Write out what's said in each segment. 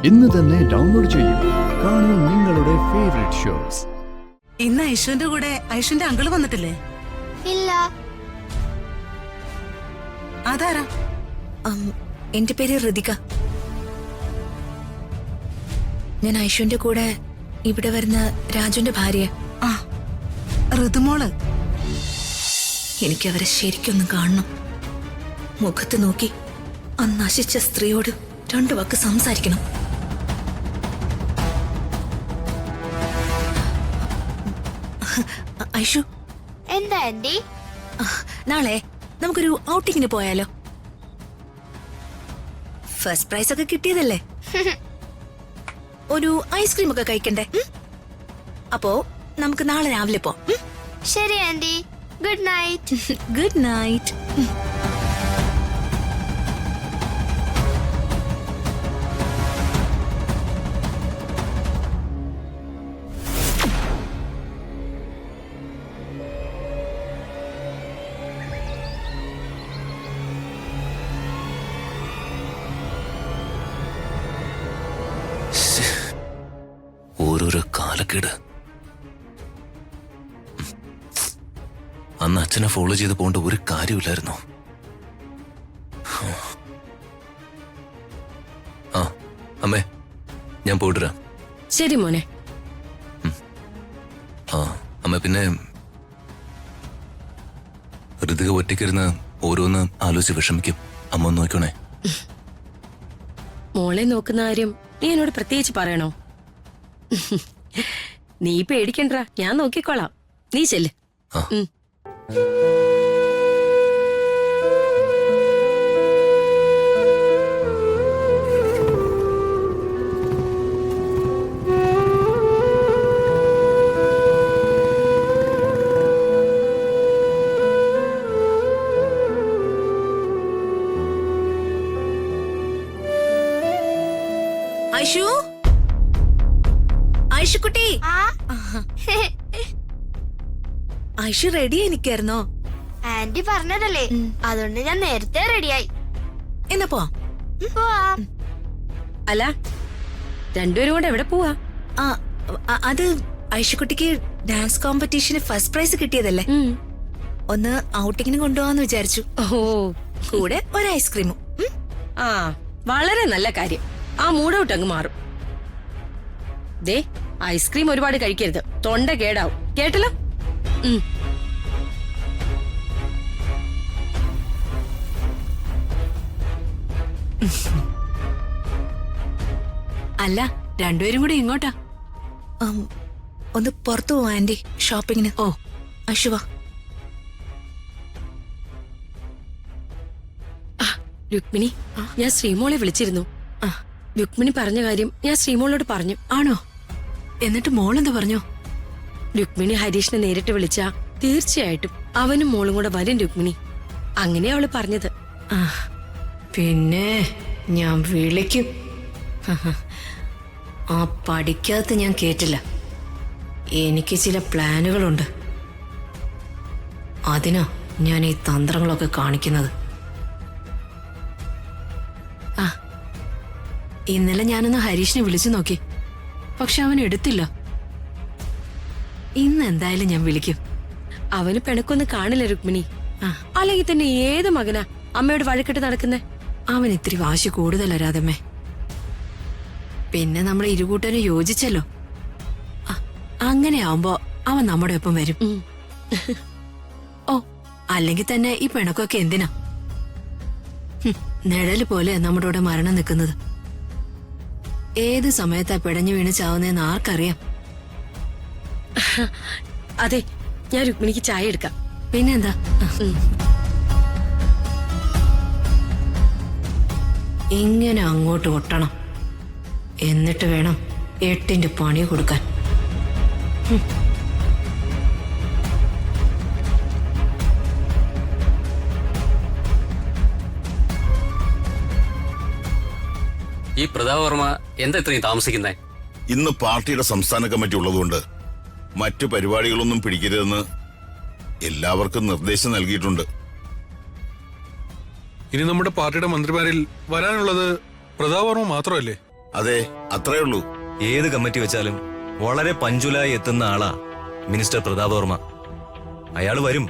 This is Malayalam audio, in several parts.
ഇന്ന് തന്നെ ഡൗൺലോഡ് ചെയ്യൂ. കാണൂ നിങ്ങളുടെ ഫേവറേറ്റ് ഷോസ്. ഇന്ന് ഐഷുവിന്റെ കൂടെ ഐഷുവിന്റെ അങ്കിള് വന്നിട്ടില്ലേ? ഇല്ല. അതാരാ? എന്റെ പേര് ഋതിക. ഞാൻ ഐഷുവിന്റെ കൂടെ ഇവിടെ വരുന്ന രാജുവിന്റെ ഭാര്യ. ആ, ഋതുമോള്. എനിക്കവരെ ശരിക്കൊന്ന് കാണണം. മുഖത്ത് നോക്കി ആ നശിച്ച സ്ത്രീയോട് 2 വാക്ക് സംസാരിക്കണം. ഐഷു, എന്താ ആന്റി? നാളെ നമുക്കൊരു ഔട്ടിങ്ങിന് പോയാലോ? ഫസ്റ്റ് പ്രൈസ് ഒക്കെ കിട്ടിയതല്ലേ, ഒരു ഐസ്ക്രീം ഒക്കെ കഴിക്കണ്ടേ? അപ്പോ നമുക്ക് നാളെ രാവിലെ പോവാം. ശരി aunty, good night. Good night. ഓരോരോ കാലക്കേട്. അന്ന് അച്ഛനെ ഫോളോ ചെയ്ത് പോകേണ്ട ഒരു കാര്യമില്ലായിരുന്നു. ആ അമ്മേ, ഞാൻ പോയിട്ടരാം. ശരി മോനെ. ആ അമ്മ, പിന്നെ ഋതിക ഒറ്റയ്ക്കിരുന്ന് ഓരോന്ന് ആലോചിച്ച് വിഷമിക്കും. അമ്മ ഒന്ന് നോക്കണേ. മോളെ നോക്കുന്ന കാര്യം നീ എന്നോട് പ്രത്യേകിച്ച് പറയണോ? നീ പേടിക്കണ്ട, ഞാൻ നോക്കിക്കോളാം. നീ ചെല്ല്. ആ. ഐഷു, ഐഷുക്കുട്ടി. ഐഷു റെഡി എനിക്കായിരുന്നോ? ആന്റി പറഞ്ഞതല്ലേ, അതുകൊണ്ട് ഞാൻ നേരത്തെ റെഡിയായി. എന്നാ പോവാം. പോവാം. അല്ല, രണ്ടുപേരും കൂടെ എവിടെ പോവാ? അത് ഐഷുക്കുട്ടിക്ക് ഡാൻസ് കോമ്പറ്റീഷന് ഫസ്റ്റ് പ്രൈസ് കിട്ടിയതല്ലേ, ഒന്ന് ഔട്ടിങ്ങിന് കൊണ്ടുപോവാന്ന് വിചാരിച്ചു. ഓ, കൂടെ ഒരു ഐസ്ക്രീമും. ആ വളരെ നല്ല കാര്യം. ആ മൂടൗട്ട് അങ്ങ് മാറും. ദേ, ഐസ്ക്രീം ഒരുപാട് കഴിക്കരുത്, തൊണ്ട കേടാവും. കേട്ടല്ലോ? അല്ല, രണ്ടുപേരും കൂടെ ഇങ്ങോട്ടാ? ഒന്ന് പുറത്തു പോവാ ആന്റി, ഷോപ്പിങ്ങിന്. ഓ, ഐഷുവാ. രുക്മിണി, ഞാൻ ശ്രീമോളെ വിളിച്ചിരുന്നു. രുക്മിണി പറഞ്ഞ കാര്യം ഞാൻ ശ്രീമോളോട് പറഞ്ഞു. ആണോ? എന്നിട്ട് മോളെന്താ പറഞ്ഞു? രുക്മിണി ഹരീഷിനെ നേരിട്ട് വിളിച്ചാ തീർച്ചയായിട്ടും അവനും മോളും കൂടെ വരും രുക്മിണി. അങ്ങനെയാ അവള് പറഞ്ഞത്. പിന്നെ ഞാൻ വിളിക്കും. ആ പഠിക്കാത്ത ഞാൻ കേട്ടില്ല. എനിക്ക് ചില പ്ലാനുകളുണ്ട്. അതിനാ ഞാൻ ഈ തന്ത്രങ്ങളൊക്കെ കാണിക്കുന്നത്. ഇന്നലെ ഞാനൊന്ന് ഹരീഷിനെ വിളിച്ചു നോക്കി, പക്ഷെ അവൻ എടുത്തില്ല. ഇന്ന് എന്തായാലും ഞാൻ വിളിക്കും. അവന് പിണക്കൊന്നും കാണില്ല രുക്മിണി. അല്ലെങ്കിൽ തന്നെ ഏത് മകനാ അമ്മയോട് വഴക്കിട്ട് നടക്കുന്നേ? അവൻ ഇത്തിരി വാശി കൂടുതലാ രാധമ്മേ. പിന്നെ നമ്മൾ ഇരുകൂട്ടനും യോജിച്ചല്ലോ. അങ്ങനെ ആവുമ്പോ അവൻ നമ്മുടെ ഒപ്പം വരും. ഓ, അല്ലെങ്കിൽ തന്നെ ഈ പിണക്കൊക്കെ എന്തിനാ? നിഴല് പോലെ നമ്മുടെ കൂടെ മരണം നിൽക്കുന്നത്. ഏത് സമയത്താ പിടഞ്ഞു വീണ് ചാവുന്നതെന്ന് ആർക്കറിയാം? അതെ, ഞാൻ രുക്മിണിക്ക് ചായ എടുക്കാം. പിന്നെന്താ? ഇങ്ങനെ അങ്ങോട്ട് ഒട്ടണം, എന്നിട്ട് വേണം 8ന്റെ പണി കൊടുക്കാൻ. ഈ പ്രതാപവർമ്മ എന്താ ഇത്രയും താമസിക്കുന്നേ? ഇന്ന് പാർട്ടിയുടെ സംസ്ഥാന കമ്മിറ്റി ഉള്ളതുകൊണ്ട് മറ്റു പരിപാടികളൊന്നും പിടിക്കരുതെന്ന് എല്ലാവർക്കും നിർദ്ദേശം നൽകിയിട്ടുണ്ട്. ഇനി നമ്മുടെ പാർട്ടിയുടെ മന്ത്രിമാരിൽ വരാനുള്ളത് പ്രതാപവർമ്മ മാത്രമല്ലേ? അതെ, അത്രേ ഉള്ളൂ. ഏത് കമ്മിറ്റി വെച്ചാലും വളരെ പഞ്ചുലായി എത്തുന്ന ആളാ മിനിസ്റ്റർ പ്രതാപ് വർമ്മ. അയാള് വരും.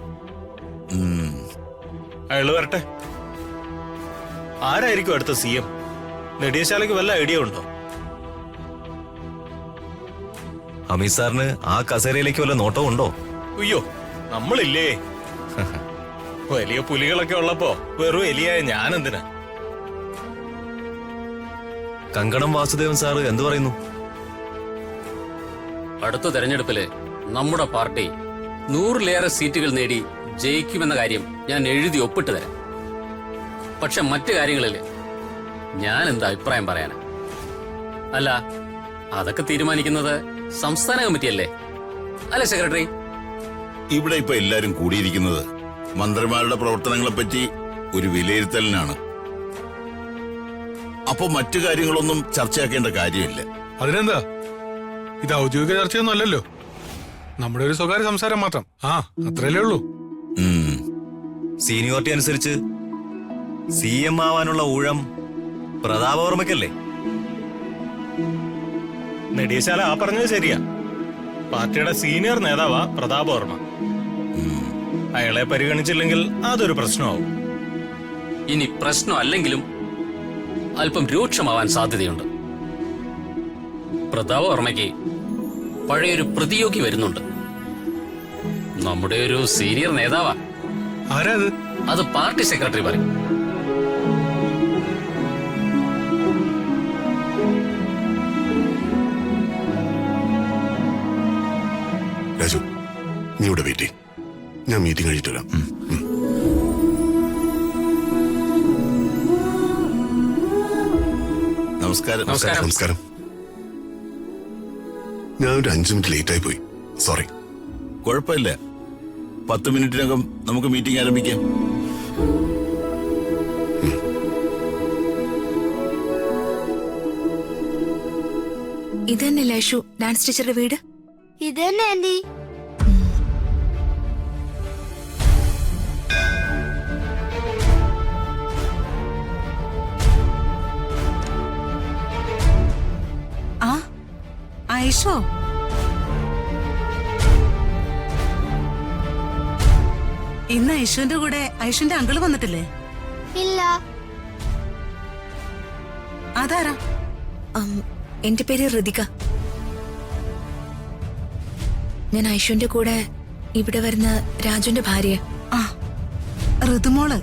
അയാള് വരട്ടെ. ആരായിരിക്കും അടുത്ത CM? നെടിയശാലയ്ക്ക് വല്ല ഐഡിയ ഉണ്ടോ? അമീത് സാറിന് ആ കസേരയിലേക്ക് വല്ല നോട്ടവും ഉണ്ടോ? അയ്യോ, നമ്മളില്ലേ. വലിയ പുലികളൊക്കെ ഉള്ളപ്പോ വെറും എലിയായ ഞാൻ എന്തിനാ? കങ്കണം വാസുദേവൻ സാറ് എന്തു പറയുന്നു? അടുത്ത തെരഞ്ഞെടുപ്പില് നമ്മുടെ പാർട്ടി 100-ലേറെ സീറ്റുകൾ നേടി ജയിക്കുമെന്ന കാര്യം ഞാൻ എഴുതി ഒപ്പിട്ട് തരാം. പക്ഷെ മറ്റു കാര്യങ്ങളില് ഞാൻ എന്താ അഭിപ്രായം പറയാനാ? അല്ല, അതൊക്കെ തീരുമാനിക്കുന്നത് സംസ്ഥാന കമ്മിറ്റിയല്ലേ, അല്ലെ സെക്രട്ടറി? ഇവിടെ ഇപ്പൊ എല്ലാരും കൂടിയിരിക്കുന്നത് മന്ത്രിമാരുടെ പ്രവർത്തനങ്ങളെപ്പറ്റി ഒരു വിലയിരുത്തലിനാണ്. അപ്പൊ മറ്റു കാര്യങ്ങളൊന്നും ചർച്ചയാക്കേണ്ട കാര്യമില്ല. അതിനെന്താ, ഇത് ഔദ്യോഗിക ചർച്ചയൊന്നും അല്ലല്ലോ, നമ്മുടെ ഒരു സ്വകാര്യ സംസാരം മാത്രം. അത്രയല്ലേ ഉള്ളൂ. സീനിയോറിറ്റി അനുസരിച്ച് CM ആവാനുള്ള ഊഴം പ്രതാപ വർമ്മയ്ക്കല്ലേ? നെടിയശാല ആ പറഞ്ഞത് ശരിയാ. പാർട്ടിയുടെ സീനിയർ നേതാവാ പ്രതാപ് വർമ്മ. അയാളെ പരിഗണിച്ചില്ലെങ്കിൽ അതൊരു പ്രശ്നമാവും. ഇനി പ്രശ്നമല്ലെങ്കിലും അല്പം രൂക്ഷമാവാൻ സാധ്യതയുണ്ട്. പ്രതാപ വർമ്മയ്ക്ക് പഴയൊരു പ്രതിയോഗി വരുന്നുണ്ട്. നമ്മുടെ ഒരു സീനിയർ നേതാവാ. ആരാ അത്? അത് പാർട്ടി സെക്രട്ടറി പറയും. രാജു, നീ ഇവിടെ വെയിറ്റ് ചെയ്യ്. ഞാൻ മീറ്റിംഗ് കഴിഞ്ഞിട്ട് വരാം. നമസ്കാരം. നമസ്കാരം. ഞാൻ ഒരു 5 മിനിറ്റ് ലേറ്റ് ആയി പോയി, സോറി. കുഴപ്പമില്ല, 10 മിനിറ്റിനകം നമുക്ക് മീറ്റിംഗ് ആരംഭിക്കാം. ഇത് തന്നെയല്ലേ ഐഷു ഡാൻസ് ടീച്ചറുടെ വീട്? ഇത് തന്നെ ആന്റി. ആ ഐഷോ, ഇന്ന് ഐഷുവിന്റെ കൂടെ ഐഷുന്റെ അങ്കിള് വന്നിട്ടില്ലേ? ഇല്ല. അതാരാ? എന്റെ പേര് ഋതിക. ഞാൻ ഐഷുവിന്റെ കൂടെ ഇവിടെ വരുന്ന രാജുവിന്റെ ഭാര്യ. ഋതുമോള്.